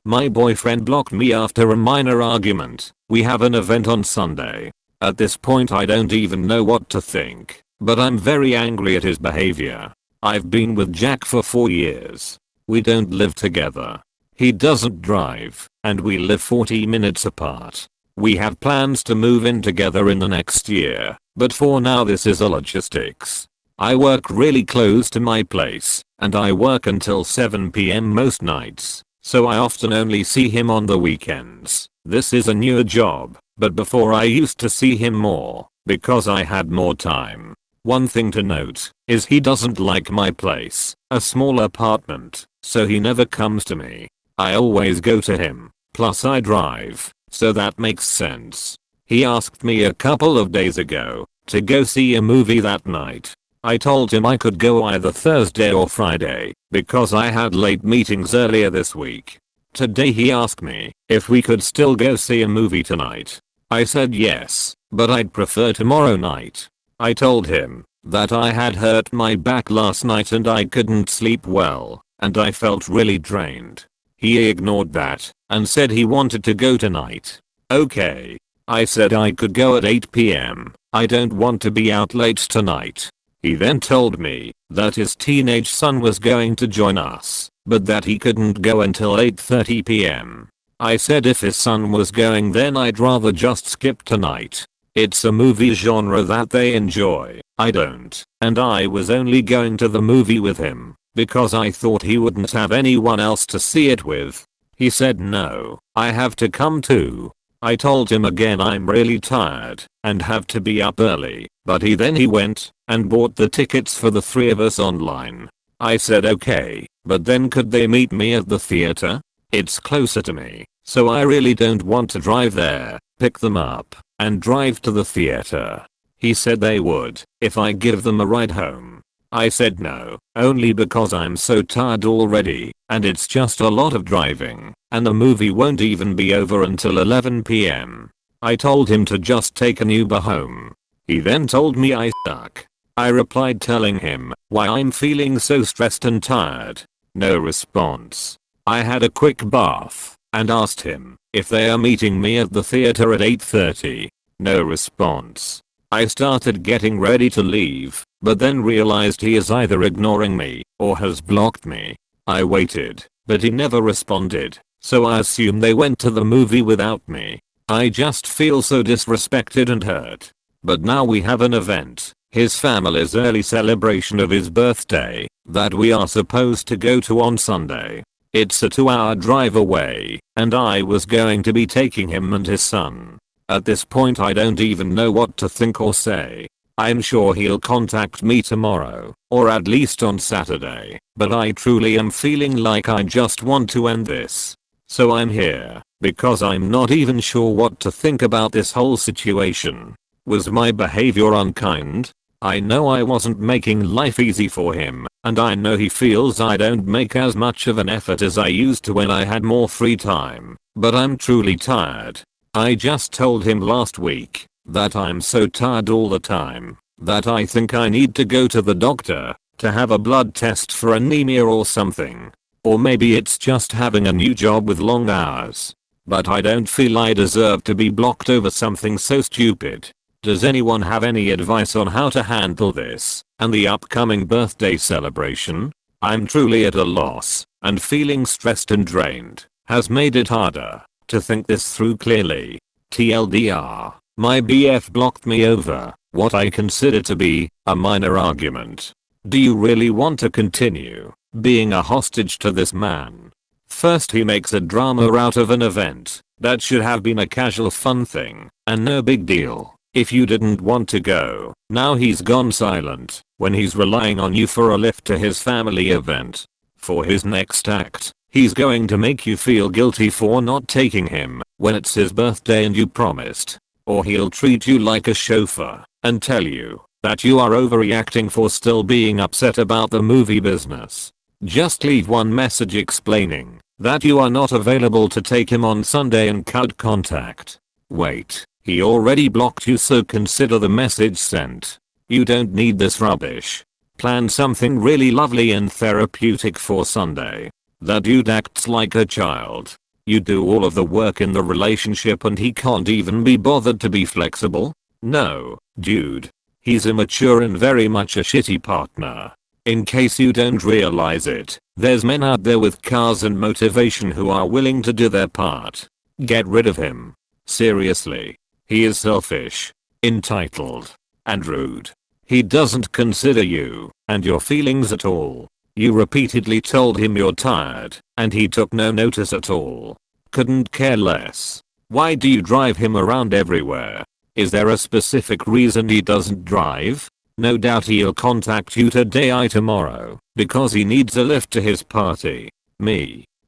My boyfriend blocked me after a minor argument. We have an event on Sunday. At this point I don't even know what to think, but I'm very angry at his behavior. I've been with Jack for 4 years. We don't live together. He doesn't drive, and we live 40 minutes apart. We have plans to move in together in the next year, but for now this is a logistics. I work really close to my place, and I work until 7 PM most nights, so I often only see him on the weekends. This is a newer job, but before I used to see him more, because I had more time. One thing to note is he doesn't like my place, a small apartment, so he never comes to me. I always go to him, plus I drive, so that makes sense. He asked me a couple of days ago to go see a movie that night. I told him I could go either Thursday or Friday because I had late meetings earlier this week. Today he asked me if we could still go see a movie tonight. I said yes, but I'd prefer tomorrow night. I told him that I had hurt my back last night and I couldn't sleep well, and I felt really drained. He ignored that and said he wanted to go tonight. Okay. I said I could go at 8 PM. I don't want to be out late tonight. He then told me that his teenage son was going to join us, but that he couldn't go until 8:30 PM. I said if his son was going then I'd rather just skip tonight. It's a movie genre that they enjoy, I don't, and I was only going to the movie with him because I thought he wouldn't have anyone else to see it with. He said no, I have to come too. I told him again I'm really tired and have to be up early, but he went and bought the tickets for the 3 of us online. I said okay, but then could they meet me at the theater? It's closer to me, so I really don't want to drive there, pick them up, and drive to the theater. He said they would if I give them a ride home. I said no, only because I'm so tired already, and it's just a lot of driving, and the movie won't even be over until 11 PM. I told him to just take an Uber home. He then told me I suck. I replied telling him why I'm feeling so stressed and tired. No response. I had a quick bath and asked him if they are meeting me at the theater at 8:30. No response. I started getting ready to leave, but then realized he is either ignoring me or has blocked me. I waited, but he never responded, so I assume they went to the movie without me. I just feel so disrespected and hurt. But now we have an event, his family's early celebration of his birthday, that we are supposed to go to on Sunday. It's a 2-hour drive away, and I was going to be taking him and his son. At this point I don't even know what to think or say. I'm sure he'll contact me tomorrow, or at least on Saturday, but I truly am feeling like I just want to end this. So I'm here, because I'm not even sure what to think about this whole situation. Was my behavior unkind? I know I wasn't making life easy for him, and I know he feels I don't make as much of an effort as I used to when I had more free time, but I'm truly tired. I just told him last week that I'm so tired all the time that I think I need to go to the doctor to have a blood test for anemia or something. Or maybe it's just having a new job with long hours. But I don't feel I deserve to be blocked over something so stupid. Does anyone have any advice on how to handle this and the upcoming birthday celebration? I'm truly at a loss, and feeling stressed and drained has made it harder to think this through clearly. TLDR, my BF blocked me over what I consider to be a minor argument. Do you really want to continue being a hostage to this man? First he makes a drama out of an event that should have been a casual fun thing and no big deal if you didn't want to go. Now he's gone silent when he's relying on you for a lift to his family event. For his next act, he's going to make you feel guilty for not taking him when it's his birthday and you promised. Or he'll treat you like a chauffeur and tell you that you are overreacting for still being upset about the movie business. Just leave one message explaining that you are not available to take him on Sunday and cut contact. Wait, he already blocked you, so consider the message sent. You don't need this rubbish. Plan something really lovely and therapeutic for Sunday. That dude acts like a child. You do all of the work in the relationship and he can't even be bothered to be flexible? No, dude. He's immature and very much a shitty partner. In case you don't realize it, there's men out there with cars and motivation who are willing to do their part. Get rid of him. Seriously. He is selfish, entitled, and rude. He doesn't consider you and your feelings at all. You repeatedly told him you're tired, and he took no notice at all. Couldn't care less. Why do you drive him around everywhere? Is there a specific reason he doesn't drive? No doubt he'll contact you today or tomorrow, because he needs a lift to his party.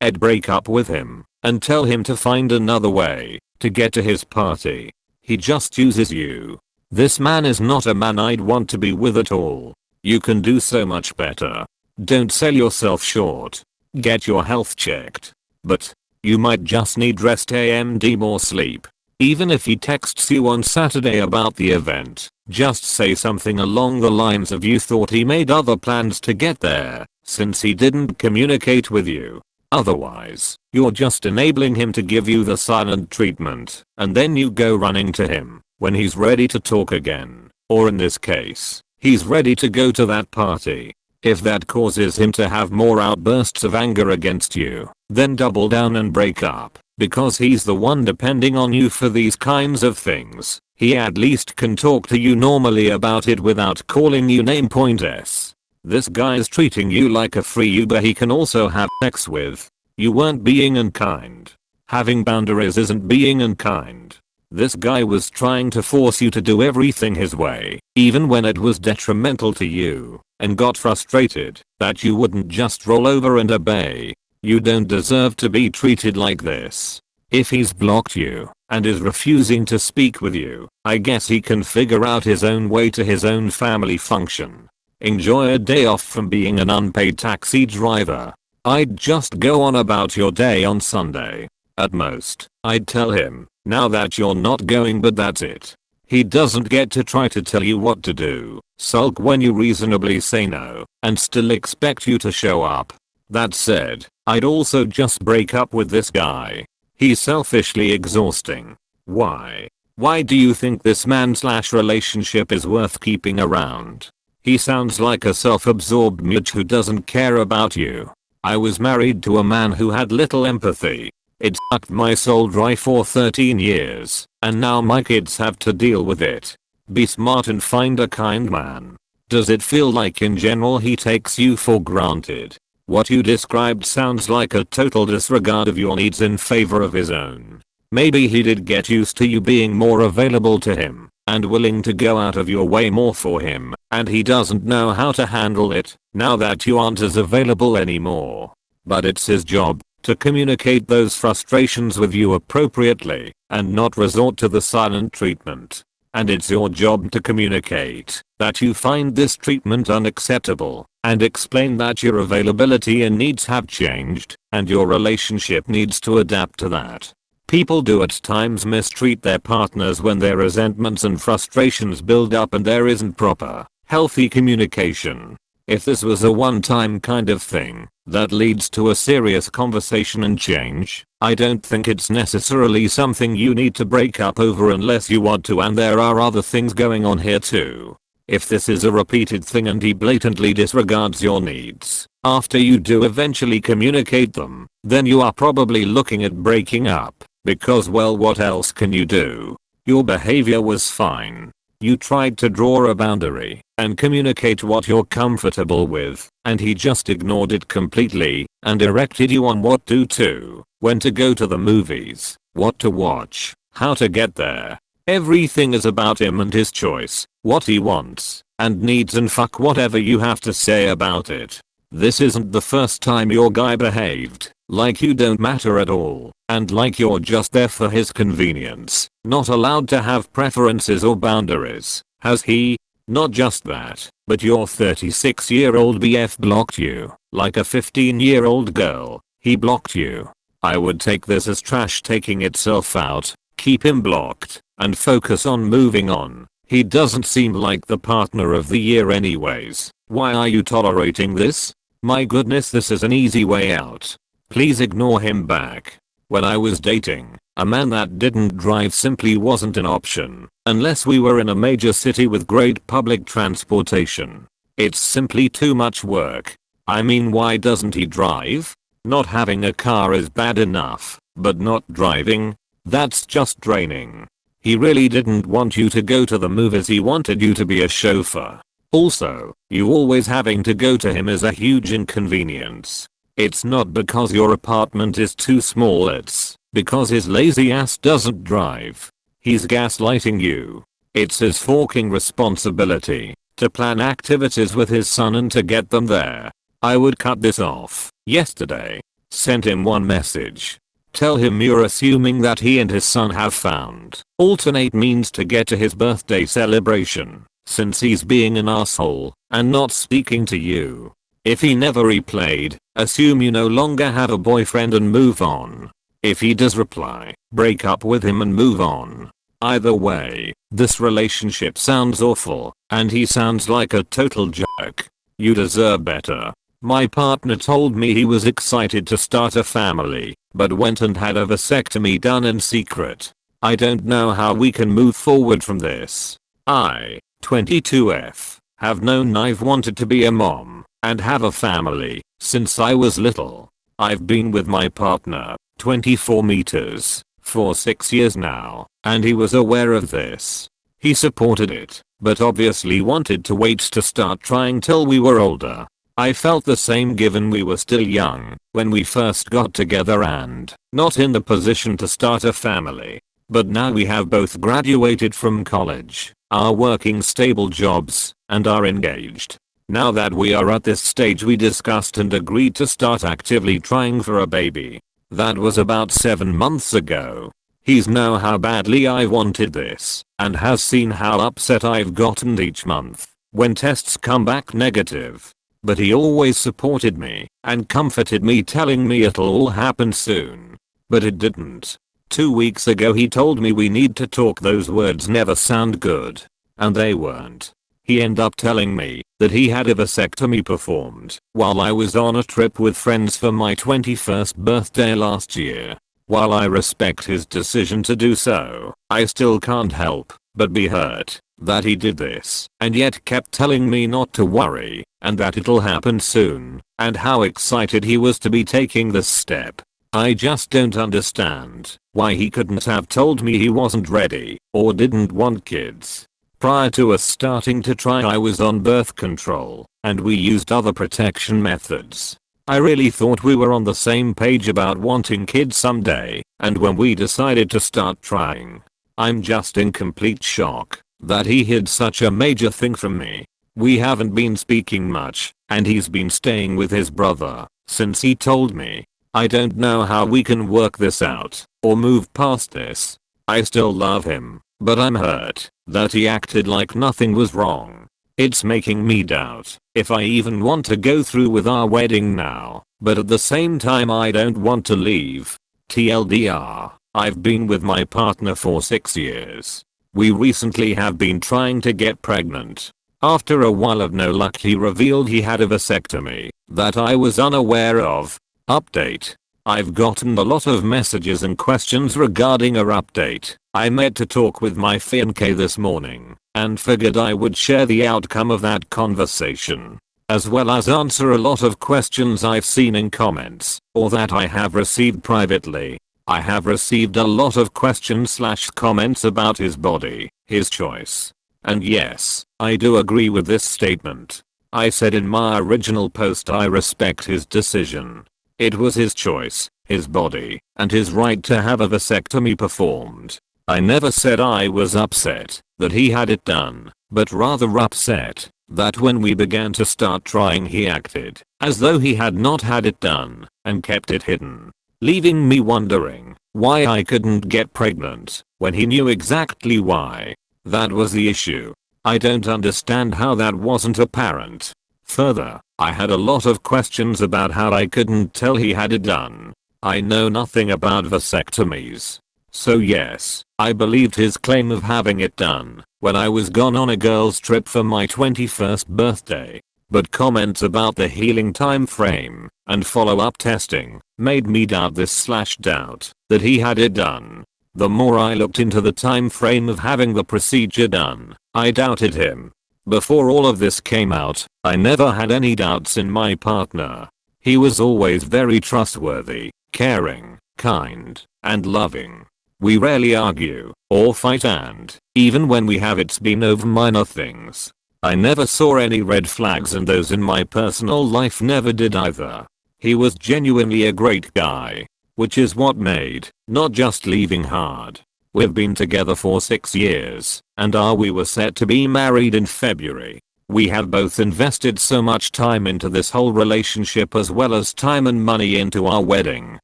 I'd break up with him, and tell him to find another way to get to his party. He just uses you. This man is not a man I'd want to be with at all. You can do so much better. Don't sell yourself short. Get your health checked. But you might just need rest and more sleep. Even if he texts you on Saturday about the event, just say something along the lines of you thought he made other plans to get there, since he didn't communicate with you. Otherwise, you're just enabling him to give you the silent treatment, and then you go running to him when he's ready to talk again, or in this case, he's ready to go to that party. If that causes him to have more outbursts of anger against you, then double down and break up, because he's the one depending on you for these kinds of things. He at least can talk to you normally about it without calling you name pointers. This guy's treating you like a free Uber he can also have sex with. You weren't being unkind. Having boundaries isn't being unkind. This guy was trying to force you to do everything his way, even when it was detrimental to you, and got frustrated that you wouldn't just roll over and obey. You don't deserve to be treated like this. If he's blocked you and is refusing to speak with you, I guess he can figure out his own way to his own family function. Enjoy a day off from being an unpaid taxi driver. I'd just go on about your day on Sunday. At most, I'd tell him, now that you're not going, but that's it. He doesn't get to try to tell you what to do, sulk when you reasonably say no, and still expect you to show up. That said, I'd also just break up with this guy. He's selfishly exhausting. Why? Why do you think this man/relationship is worth keeping around? He sounds like a self-absorbed midge who doesn't care about you. I was married to a man who had little empathy. It sucked my soul dry for 13 years, and now my kids have to deal with it. Be smart and find a kind man. Does it feel like in general he takes you for granted? What you described sounds like a total disregard of your needs in favor of his own. Maybe he did get used to you being more available to him and willing to go out of your way more for him, and he doesn't know how to handle it now that you aren't as available anymore. But it's his job to communicate those frustrations with you appropriately and not resort to the silent treatment. And it's your job to communicate that you find this treatment unacceptable and explain that your availability and needs have changed and your relationship needs to adapt to that. People do at times mistreat their partners when their resentments and frustrations build up and there isn't proper, healthy communication. If this was a one-time kind of thing that leads to a serious conversation and change, I don't think it's necessarily something you need to break up over unless you want to, and there are other things going on here too. If this is a repeated thing and he blatantly disregards your needs after you do eventually communicate them, then you are probably looking at breaking up, because well, what else can you do? Your behavior was fine. You tried to draw a boundary and communicate what you're comfortable with, and he just ignored it completely and directed you on what to do, when to go to the movies, what to watch, how to get there. Everything is about him and his choice, what he wants and needs, and fuck whatever you have to say about it. This isn't the first time your guy behaved like you don't matter at all, and like you're just there for his convenience, not allowed to have preferences or boundaries. Has he? Not just that, but your 36-year-old BF blocked you, like a 15-year-old girl. He blocked you. I would take this as trash taking itself out, keep him blocked, and focus on moving on. He doesn't seem like the partner of the year anyways. Why are you tolerating this? My goodness, this is an easy way out. Please ignore him back. When I was dating, a man that didn't drive simply wasn't an option, unless we were in a major city with great public transportation. It's simply too much work. I mean, why doesn't he drive? Not having a car is bad enough, but not driving? That's just draining. He really didn't want you to go to the movies, he wanted you to be a chauffeur. Also, you always having to go to him is a huge inconvenience. It's not because your apartment is too small, it's because his lazy ass doesn't drive. He's gaslighting you. It's his fucking responsibility to plan activities with his son and to get them there. I would cut this off yesterday. Sent him one message. Tell him you're assuming that he and his son have found alternate means to get to his birthday celebration, since he's being an asshole and not speaking to you. If he never replayed, assume you no longer have a boyfriend and move on. If he does reply, break up with him and move on. Either way, this relationship sounds awful, and he sounds like a total jerk. You deserve better. My partner told me he was excited to start a family, but went and had a vasectomy done in secret. I don't know how we can move forward from this. I, 22F, have known I've wanted to be a mom and have a family since I was little. I've been with my partner, 24 meters, for 6 years now, and he was aware of this. He supported it, but obviously wanted to wait to start trying till we were older. I felt the same given we were still young when we first got together and not in the position to start a family. But now we have both graduated from college, are working stable jobs, and are engaged. Now that we are at this stage, we discussed and agreed to start actively trying for a baby. That was about 7 months ago. He's know how badly I wanted this and has seen how upset I've gotten each month when tests come back negative. But he always supported me and comforted me, telling me it'll all happen soon. But it didn't. 2 weeks ago he told me we need to talk. Those words never sound good. And they weren't. He ended up telling me that he had a vasectomy performed while I was on a trip with friends for my 21st birthday last year. While I respect his decision to do so, I still can't help but be hurt that he did this and yet kept telling me not to worry and that it'll happen soon, and how excited he was to be taking this step. I just don't understand why he couldn't have told me he wasn't ready or didn't want kids. Prior to us starting to try, I was on birth control and we used other protection methods. I really thought we were on the same page about wanting kids someday, and when we decided to start trying, I'm just in complete shock that he hid such a major thing from me. We haven't been speaking much, and he's been staying with his brother since he told me. I don't know how we can work this out or move past this. I still love him, but I'm hurt that he acted like nothing was wrong. It's making me doubt if I even want to go through with our wedding now, but at the same time I don't want to leave. TLDR, I've been with my partner for 6 years. We recently have been trying to get pregnant. After a while of no luck, he revealed he had a vasectomy that I was unaware of. Update. I've gotten a lot of messages and questions regarding our update. I met to talk with my fiancé this morning and figured I would share the outcome of that conversation, as well as answer a lot of questions I've seen in comments or that I have received privately. I have received a lot of questions/comments about his body, his choice. And yes, I do agree with this statement. I said in my original post I respect his decision. It was his choice, his body, and his right to have a vasectomy performed. I never said I was upset that he had it done, but rather upset that when we began to start trying he acted as though he had not had it done and kept it hidden, leaving me wondering why I couldn't get pregnant when he knew exactly why. That was the issue. I don't understand how that wasn't apparent. Further, I had a lot of questions about how I couldn't tell he had it done. I know nothing about vasectomies. So yes, I believed his claim of having it done when I was gone on a girls trip for my 21st birthday. but comments about the healing time frame and follow-up testing made me doubt this/doubt that he had it done. The more I looked into the time frame of having the procedure done, I doubted him. Before all of this came out, I never had any doubts in my partner. He was always very trustworthy, caring, kind, and loving. We rarely argue or fight, and even when we have, it's been over minor things. I never saw any red flags, and those in my personal life never did either. He was genuinely a great guy, which is what made not just leaving hard. We've been together for 6 years, and we were set to be married in February. We have both invested so much time into this whole relationship, as well as time and money into our wedding.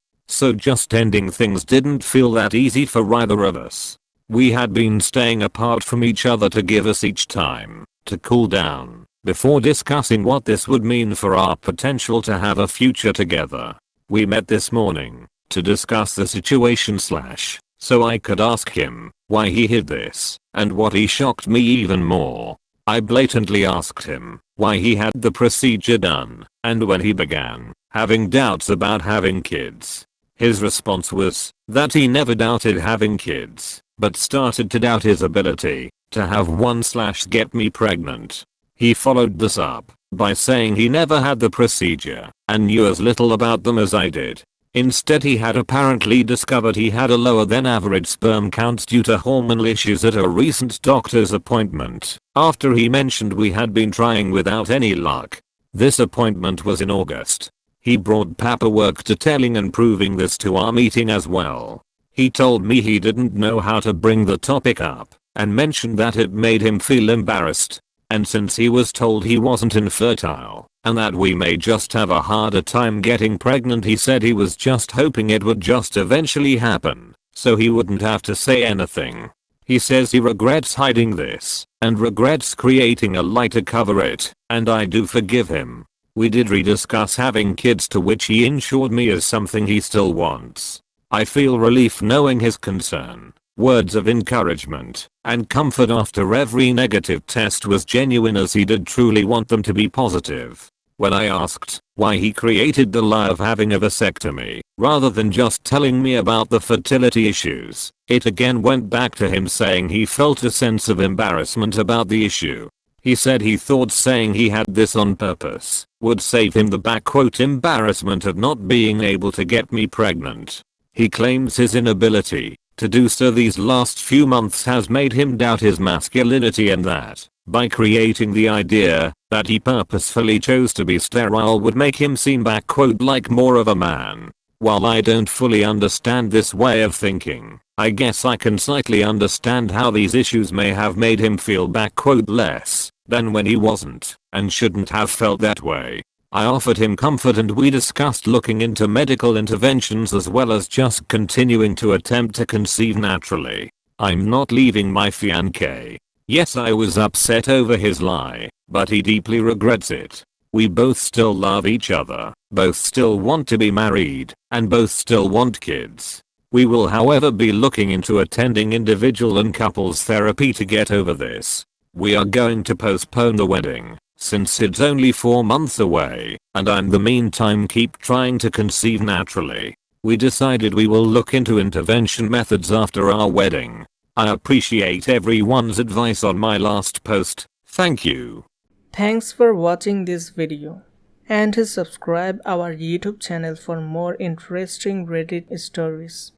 So just ending things didn't feel that easy for either of us. We had been staying apart from each other to give us each time to cool down before discussing what this would mean for our potential to have a future together. We met this morning to discuss the situation so I could ask him why he hid this, and what he shocked me even more. I blatantly asked him why he had the procedure done and when he began having doubts about having kids. His response was that he never doubted having kids, but started to doubt his ability to have one/get me pregnant. He followed this up by saying he never had the procedure and knew as little about them as I did. Instead, he had apparently discovered he had a lower than average sperm count due to hormonal issues at a recent doctor's appointment, after he mentioned we had been trying without any luck. This appointment was in August. He brought paperwork detailing and proving this to our meeting as well. He told me he didn't know how to bring the topic up and mentioned that it made him feel embarrassed. And since he was told he wasn't infertile and that we may just have a harder time getting pregnant, he said he was just hoping it would just eventually happen so he wouldn't have to say anything. He says he regrets hiding this and regrets creating a lie to cover it, and I do forgive him. We did rediscuss having kids, to which he assured me is something he still wants. I feel relief knowing his concern, words of encouragement, and comfort after every negative test was genuine, as he did truly want them to be positive. When I asked why he created the lie of having a vasectomy, rather than just telling me about the fertility issues, it again went back to him saying he felt a sense of embarrassment about the issue. He said he thought saying he had this on purpose would save him the "embarrassment of not being able to get me pregnant." He claims his inability to do so these last few months has made him doubt his masculinity, and that, by creating the idea that he purposefully chose to be sterile, would make him seem "like more of a man." While I don't fully understand this way of thinking, I guess I can slightly understand how these issues may have made him feel "less than" when he wasn't and shouldn't have felt that way. I offered him comfort, and we discussed looking into medical interventions as well as just continuing to attempt to conceive naturally. I'm not leaving my fiancé. Yes, I was upset over his lie, but he deeply regrets it. We both still love each other, both still want to be married, and both still want kids. We will, however, be looking into attending individual and couples therapy to get over this. We are going to postpone the wedding, since it's only 4 months away, and in the meantime keep trying to conceive naturally. We decided we will look into intervention methods after our wedding. I appreciate everyone's advice on my last post. Thank you. Thanks for watching this video, and subscribe our YouTube channel for more interesting Reddit stories.